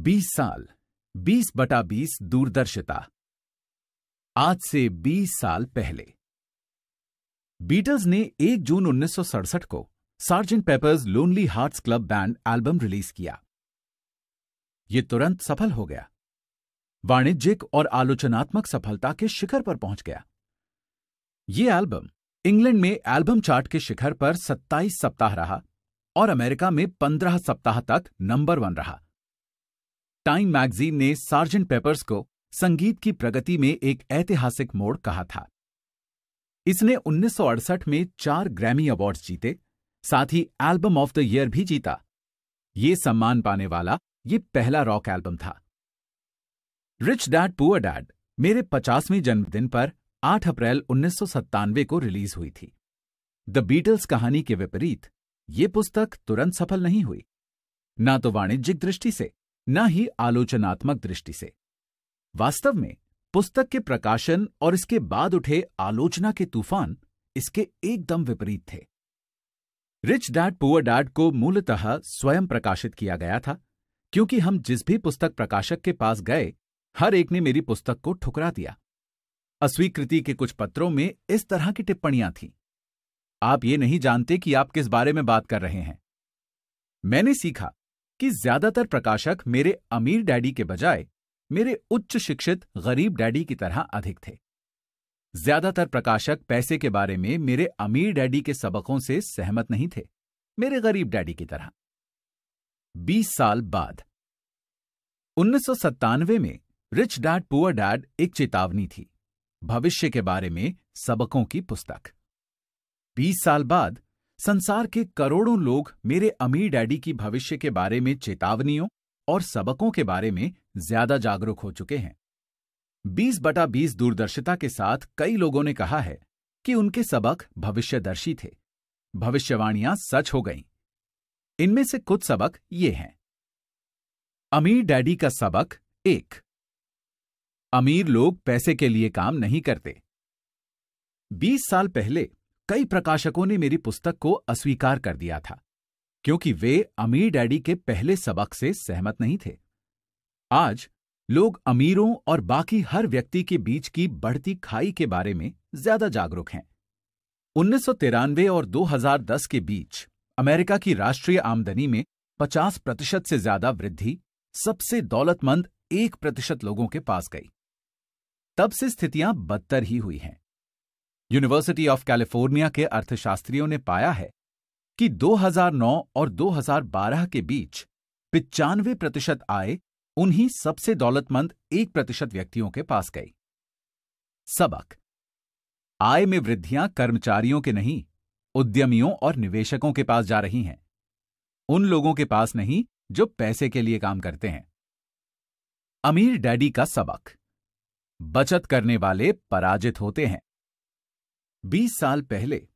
20 साल, 20/20 दूरदर्शिता। आज से 20 साल पहले बीटल्स ने 1 जून 1967 को sergeant papers lonely hearts club band album release किया। यह तुरंत सफल हो गया, वाणिज्यिक और आलोचनात्मक सफलता के शिखर पर पहुंच गया। यह एल्बम इंग्लैंड में एल्बम चार्ट के शिखर पर 27 सप्ताह रहा और अमेरिका में 15 सप्ताह तक नंबर 1 रहा। टाइम मैगजीन ने सार्जेंट पेपर्स को संगीत की प्रगति में एक ऐतिहासिक मोड़ कहा था। इसने 1968 में 4 ग्रैमी अवार्ड्स जीते, साथ ही एल्बम ऑफ द ईयर भी जीता। यह सम्मान पाने वाला यह पहला रॉक एल्बम था। रिच डैड पुअर डैड मेरे 50वें जन्मदिन पर 8 अप्रैल 1997 को रिलीज हुई थी। द बीटल्स कहानी के विपरीत यह पुस्तक तुरंत सफल नहीं हुई, ना तो वाणिज्यिक दृष्टि से, न ही आलोचनात्मक दृष्टि से। वास्तव में पुस्तक के प्रकाशन और इसके बाद उठे आलोचना के तूफान इसके एकदम विपरीत थे। रिच डैड पुअर डैड को मूलतः स्वयं प्रकाशित किया गया था, क्योंकि हम जिस भी पुस्तक प्रकाशक के पास गए, हर एक ने मेरी पुस्तक को ठुकरा दिया। अस्वीकृति के कुछ पत्रों में इस तरह की टिप्पणियां थीं। आप ये नहीं जानते कि आप किस बारे में बात कर रहे हैं। मैंने सीखा कि ज्यादातर प्रकाशक मेरे अमीर डैडी के बजाय मेरे उच्च शिक्षित गरीब डैडी की तरह अधिक थे। ज्यादातर प्रकाशक पैसे के बारे में मेरे अमीर डैडी के सबकों से सहमत नहीं थे, मेरे गरीब डैडी की तरह। 20 साल बाद 1997 में रिच डैड पुअर डैड एक चेतावनी थी, भविष्य के बारे में सबकों की पुस्तक। 20 साल बाद संसार के करोड़ों लोग मेरे अमीर डैडी की भविष्य के बारे में चेतावनियों और सबकों के बारे में ज्यादा जागरूक हो चुके हैं। 20/20 दूरदर्शिता के साथ कई लोगों ने कहा है कि उनके सबक भविष्यदर्शी थे, भविष्यवाणियां सच हो गईं। इनमें से कुछ सबक ये हैं। अमीर डैडी का सबक 1, अमीर लोग पैसे के लिए काम नहीं करते। 20 साल पहले कई प्रकाशकों ने मेरी पुस्तक को अस्वीकार कर दिया था, क्योंकि वे अमीर डैडी के पहले सबक से सहमत नहीं थे। आज लोग अमीरों और बाकी हर व्यक्ति के बीच की बढ़ती खाई के बारे में ज्यादा जागरूक हैं। 1993 और 2010 के बीच अमेरिका की राष्ट्रीय आमदनी में 50% से ज्यादा वृद्धि सबसे दौलतमंद 1% लोगों के पास गई। तब से स्थितियां बदतर ही हुई हैं। यूनिवर्सिटी ऑफ कैलिफोर्निया के अर्थशास्त्रियों ने पाया है कि 2009 और 2012 के बीच 95% आय उन्हीं सबसे दौलतमंद 1% व्यक्तियों के पास गई। सबक: आय में वृद्धियां कर्मचारियों के नहीं, उद्यमियों और निवेशकों के पास जा रही हैं, उन लोगों के पास नहीं जो पैसे के लिए काम करते हैं। अमीर डैडी का सबक: बचत करने वाले पराजित होते हैं। 20 साल पहले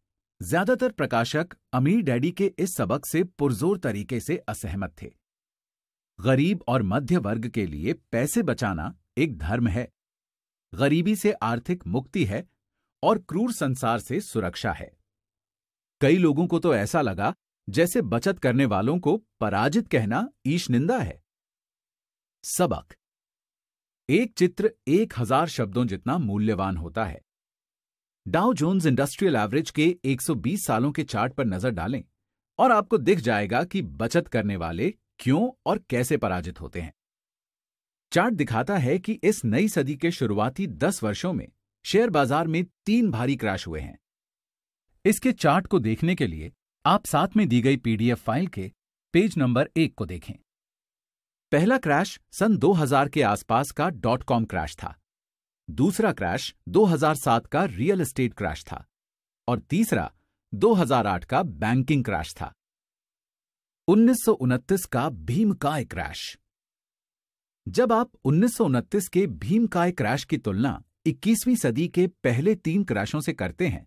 ज्यादातर प्रकाशक अमीर डैडी के इस सबक से पुरजोर तरीके से असहमत थे। गरीब और मध्य वर्ग के लिए पैसे बचाना एक धर्म है, गरीबी से आर्थिक मुक्ति है और क्रूर संसार से सुरक्षा है। कई लोगों को तो ऐसा लगा जैसे बचत करने वालों को पराजित कहना ईश निंदा है। सबक: एक चित्र 1000 शब्दों जितना मूल्यवान होता है। डाउ जोन्स इंडस्ट्रियल एवरेज के 120 सालों के चार्ट पर नजर डालें और आपको दिख जाएगा कि बचत करने वाले क्यों और कैसे पराजित होते हैं। चार्ट दिखाता है कि इस नई सदी के शुरुआती 10 वर्षों में शेयर बाजार में 3 भारी क्रैश हुए हैं। इसके चार्ट को देखने के लिए आप साथ में दी गई PDF फाइल के पेज नंबर 1 को देखें। पहला क्रैश सन 2000 के आसपास का .com क्रैश था, दूसरा क्रैश 2007 का रियल एस्टेट क्रैश था और तीसरा 2008 का बैंकिंग क्रैश था। 1929 का भीमकाय क्रैश। जब आप 1929 के भीमकाय क्रैश की तुलना 21वीं सदी के पहले 3 क्रैशों से करते हैं,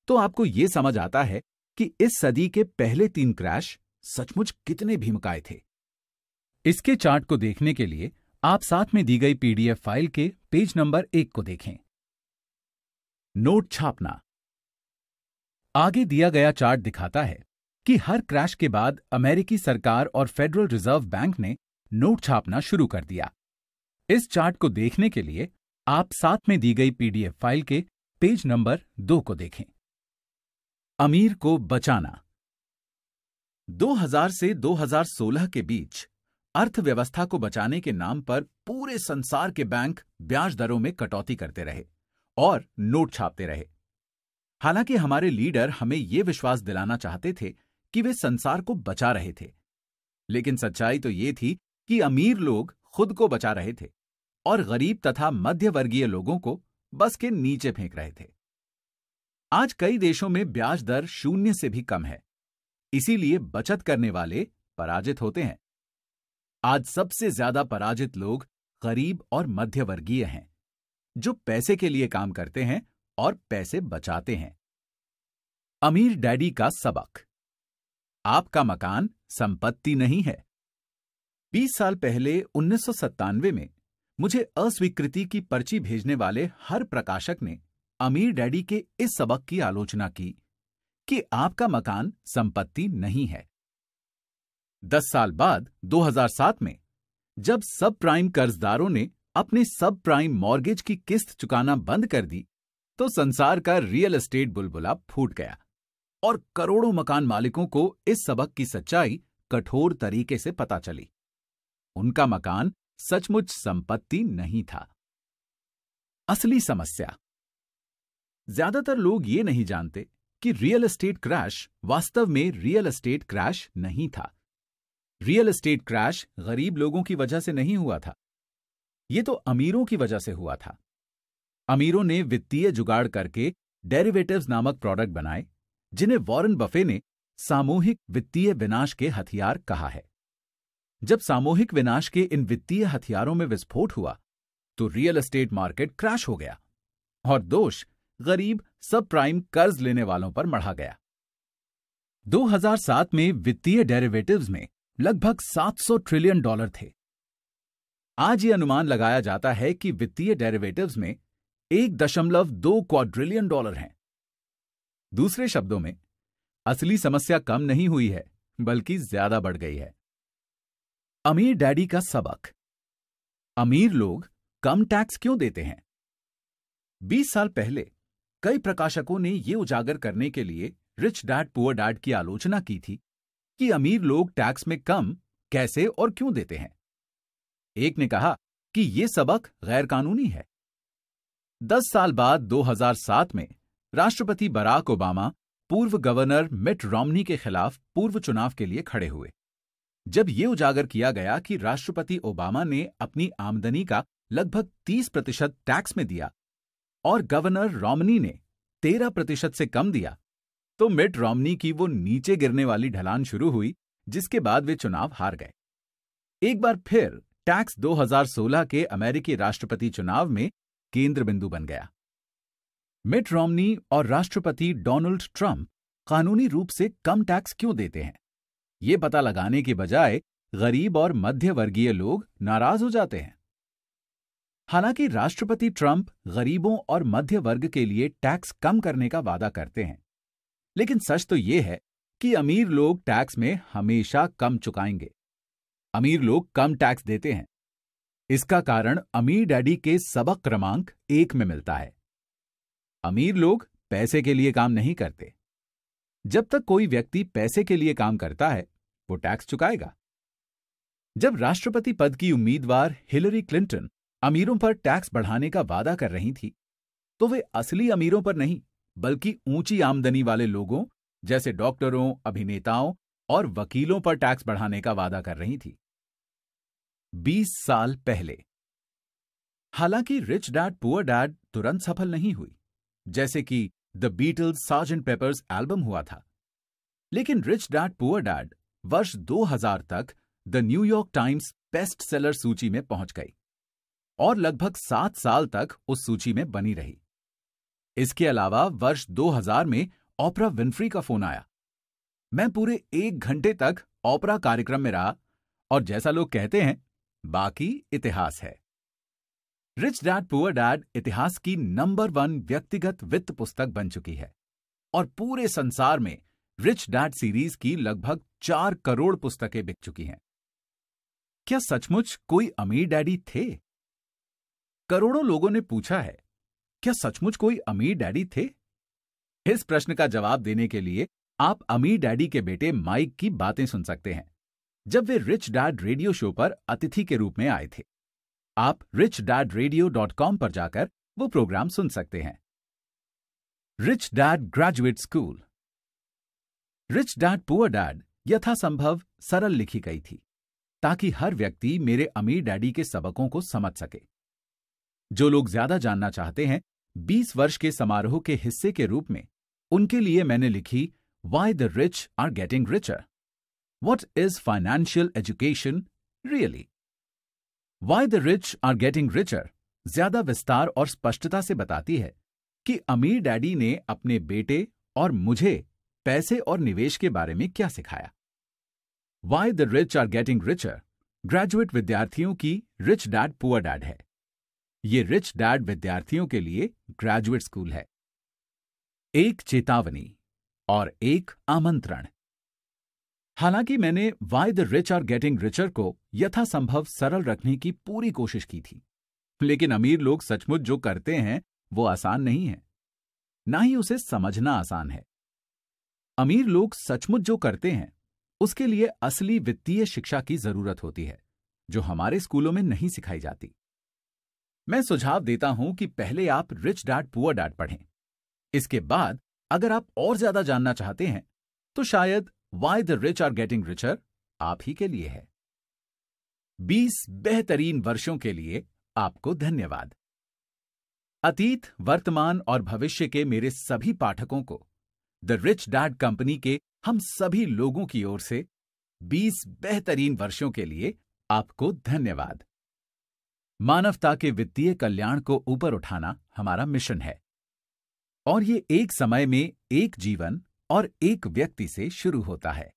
तो आपको यह समझ आता है कि इस सदी के पहले 3 क्रैश सचमुच कितने भीमकाय थे। इसके चार्ट को देखने के लिए आप साथ में दी गई PDF फाइल के पेज नंबर 1 को देखें। नोट छापना। आगे दिया गया चार्ट दिखाता है कि हर क्रैश के बाद अमेरिकी सरकार और फेडरल रिजर्व बैंक ने नोट छापना शुरू कर दिया। इस चार्ट को देखने के लिए आप साथ में दी गई पीडीएफ फाइल के पेज नंबर 2 को देखें। अमीर को बचाना। 2000 से 2016 के बीच अर्थव्यवस्था को बचाने के नाम पर पूरे संसार के बैंक ब्याज दरों में कटौती करते रहे और नोट छापते रहे। हालांकि हमारे लीडर हमें यह विश्वास दिलाना चाहते थे कि वे संसार को बचा रहे थे, लेकिन सच्चाई तो यह थी कि अमीर लोग खुद को बचा रहे थे और गरीब तथा मध्य वर्गीय लोगों को बस के नीचे फेंक रहे थे। आज कई देशों में ब्याज दर 0 से भी कम है, इसीलिए बचत करने वाले पराजित होते हैं। आज सबसे ज्यादा पराजित लोग गरीब और मध्य वर्गीय हैं, जो पैसे के लिए काम करते हैं और पैसे बचाते हैं। अमीर डैडी का सबक। आपका मकान संपत्ति नहीं है। 20 साल पहले 1997 में मुझे अस्वीकृति की पर्ची भेजने वाले हर प्रकाशक ने अमीर डैडी के इस सबक की आलोचना की कि आपका मकान संपत्ति नहीं है। 10 साल बाद 2007 में जब सब प्राइम कर्जदारों ने अपने सब प्राइम मॉर्गेज की किस्त चुकाना बंद कर दी, तो संसार का रियल एस्टेट बुलबुला फूट गया और करोड़ों मकान मालिकों को इस सबक की सच्चाई कठोर तरीके से पता चली। उनका मकान सचमुच संपत्ति नहीं था। असली समस्या। ज्यादातर लोग ये नहीं जानते कि रियल एस्टेट क्रैश वास्तव में रियल एस्टेट क्रैश नहीं था। रियल एस्टेट क्रैश गरीब लोगों की वजह से नहीं हुआ था, ये तो अमीरों की वजह से हुआ था। अमीरों ने वित्तीय जुगाड़ करके डेरिवेटिव्स नामक प्रोडक्ट बनाए, जिन्हें वॉरेन बफे ने सामूहिक वित्तीय विनाश के हथियार कहा है। जब सामूहिक विनाश के इन वित्तीय हथियारों में विस्फोट हुआ, तो रियल एस्टेट मार्केट क्रैश हो गया और दोष गरीब सब प्राइम कर्ज लेने वालों पर मढ़ा गया। 2007 में वित्तीय डेरिवेटिव्स में लगभग $700 ट्रिलियन थे। आज ये अनुमान लगाया जाता है कि वित्तीय डेरिवेटिव्स में 1.2 क्वाड्रिलियन डॉलर हैं। दूसरे शब्दों में, असली समस्या कम नहीं हुई है, बल्कि ज्यादा बढ़ गई है। अमीर डैडी का सबक। अमीर लोग कम टैक्स क्यों देते हैं? 20 साल पहले कई प्रकाशकों ने यह उजागर करने के लिए रिच डैड पुअर डैड की आलोचना की थी कि अमीर लोग टैक्स में कम कैसे और क्यों देते हैं। एक ने कहा कि यह सबक गैर कानूनी है। 10 साल बाद 2007 में राष्ट्रपति बराक ओबामा पूर्व गवर्नर मिट रोमनी के खिलाफ पूर्व चुनाव के लिए खड़े हुए। जब यह उजागर किया गया कि राष्ट्रपति ओबामा ने अपनी आमदनी का लगभग 30% टैक्स में दिया और गवर्नर रोमनी ने 13% से कम दिया, तो मिट रोमनी की वो नीचे गिरने वाली ढलान शुरू हुई, जिसके बाद वे चुनाव हार गए। एक बार फिर टैक्स 2016 के अमेरिकी राष्ट्रपति चुनाव में केंद्र बिंदु बन गया। मिट रोमनी और राष्ट्रपति डोनाल्ड ट्रंप कानूनी रूप से कम टैक्स क्यों देते हैं, ये पता लगाने के बजाय गरीब और मध्य वर्गीय लोग नाराज हो जाते हैं। हालांकि राष्ट्रपति ट्रंप गरीबों और मध्य वर्ग के लिए टैक्स कम करने का वादा करते हैं, लेकिन सच तो यह है कि अमीर लोग टैक्स में हमेशा कम चुकाएंगे। अमीर लोग कम टैक्स देते हैं। इसका कारण अमीर डैडी के सबक क्रमांक 1 में मिलता है। अमीर लोग पैसे के लिए काम नहीं करते। जब तक कोई व्यक्ति पैसे के लिए काम करता है, वो टैक्स चुकाएगा। जब राष्ट्रपति पद की उम्मीदवार हिलरी क्लिंटन अमीरों पर टैक्स बढ़ाने का वादा कर रही थी, तो वे असली अमीरों पर नहीं, बल्कि ऊंची आमदनी वाले लोगों जैसे डॉक्टरों, अभिनेताओं और वकीलों पर टैक्स बढ़ाने का वादा कर रही थी। 20 साल पहले। हालांकि रिच डैड पुअर डैड तुरंत सफल नहीं हुई, जैसे कि the Beatles Sergeant Pepper's album हुआ था, लेकिन रिच डैड पुअर डैड वर्ष 2000 तक the New York times best seller सूची में पहुंच गई और लगभग 7 साल तक उस सूची में बनी रही। इसके अलावा वर्ष 2000 में ओपरा विन्फ्री का फोन आया। मैं पूरे 1 घंटे तक ओपरा कार्यक्रम में रहा और जैसा लोग कहते हैं, बाकी इतिहास है। रिच डैड पुअर डैड इतिहास की नंबर 1 व्यक्तिगत वित्त पुस्तक बन चुकी है और पूरे संसार में रिच डैड सीरीज की लगभग 4 करोड़ पुस्तकें बिक चुकी हैं। क्या सचमुच कोई अमीर डैडी थे? करोड़ों लोगों ने पूछा है, क्या सचमुच कोई अमीर डैडी थे? इस प्रश्न का जवाब देने के लिए आप अमीर डैडी के बेटे माइक की बातें सुन सकते हैं, जब वे रिच डैड रेडियो शो पर अतिथि के रूप में आए थे। आप richdadradio.com पर जाकर वो प्रोग्राम सुन सकते हैं। Rich dad graduate school. Rich dad poor dad यथासंभव सरल लिखी गई थी, ताकि हर व्यक्ति मेरे अमीर डैडी के सबकों को समझ सके। जो लोग ज्यादा जानना चाहते हैं, 20 वर्ष के समारोह के हिस्से के रूप में उनके लिए मैंने लिखी Why the Rich Are Getting Richer? What is Financial Education Really? Why the Rich Are Getting Richer ज्यादा विस्तार और स्पष्टता से बताती है कि अमीर डैडी ने अपने बेटे और मुझे पैसे और निवेश के बारे में क्या सिखाया। Why the Rich Are Getting Richer graduate विद्यार्थियों की रिच डैड पुअर डैड है। ये रिच डैड विद्यार्थियों के लिए ग्रेजुएट स्कूल है। एक चेतावनी और एक आमंत्रण। हालांकि मैंने Why the Rich Are Getting Richer को यथासंभव सरल रखने की पूरी कोशिश की थी, लेकिन अमीर लोग सचमुच जो करते हैं वो आसान नहीं है, ना ही उसे समझना आसान है। अमीर लोग सचमुच जो करते हैं उसके लिए असली वित्तीय शिक्षा की जरूरत होती है, जो हमारे स्कूलों में नहीं सिखाई जाती। मैं सुझाव देता हूं कि पहले आप रिच डैड पुअर डैड पढ़ें। इसके बाद अगर आप और ज्यादा जानना चाहते हैं तो शायद Why the Rich Are Getting Richer आप ही के लिए है। 20 बेहतरीन वर्षों के लिए आपको धन्यवाद। अतीत, वर्तमान और भविष्य के मेरे सभी पाठकों को द रिच डैड कंपनी के हम सभी लोगों की ओर से 20 बेहतरीन वर्षों के लिए आपको धन्यवाद। मानवता के वित्तीय कल्याण को ऊपर उठाना हमारा मिशन है, और ये एक समय में एक जीवन और एक व्यक्ति से शुरू होता है।